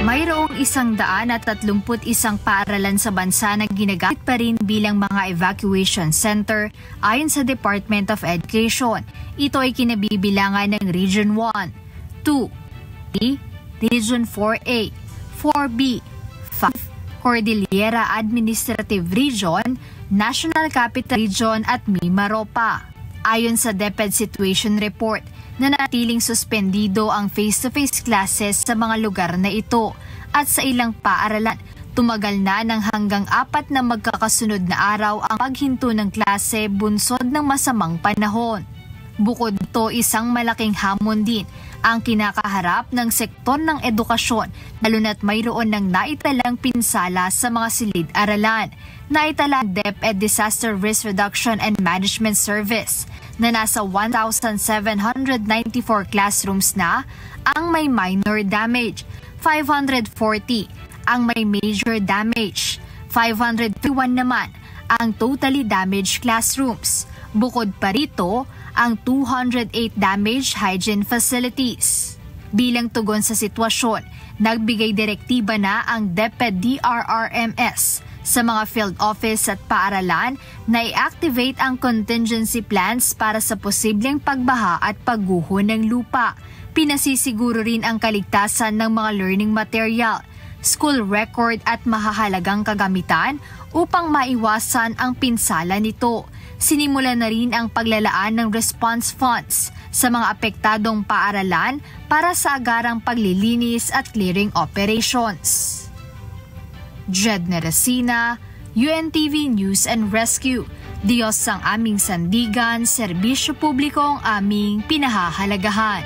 Mayroong 131 paaralan sa bansa na ginagamit pa rin bilang mga evacuation center ayon sa Department of Education. Ito ay kinabibilangan ng Region 1, 2, 3, Region 4A, 4B, 5, Cordillera Administrative Region, National Capital Region at Mimaropa. Ayon sa DepEd Situation Report, nanatiling suspendido ang face-to-face classes sa mga lugar na ito at sa ilang paaralan, tumagal na ng hanggang 4 na magkakasunod na araw ang paghinto ng klase bunsod ng masamang panahon. Bukod dito, isang malaking hamon din ang kinakaharap ng sektor ng edukasyon, lalo na't mayroon ng naitalang pinsala sa mga silid-aralan. Naitala ang DepEd Disaster Risk Reduction and Management Service na nasa 1,794 classrooms na ang may minor damage, 540 ang may major damage, 531 naman ang totally damaged classrooms. Bukod pa rito, ang 208 damaged hygiene facilities. Bilang tugon sa sitwasyon, nagbigay direktiba na ang DepEd DRRMS sa mga field office at paaralan na i-activate ang contingency plans para sa posibleng pagbaha at pagguho ng lupa. Pinasisiguro rin ang kaligtasan ng mga learning material, school record at mahahalagang kagamitan upang maiwasan ang pinsala nito. Sinimula na rin ang paglalaan ng response funds sa mga apektadong paaralan para sa agarang paglilinis at clearing operations. Jedne Resina, UNTV News and Rescue. Diyos ang aming sandigan, serbisyo publiko ang aming pinahahalagahan.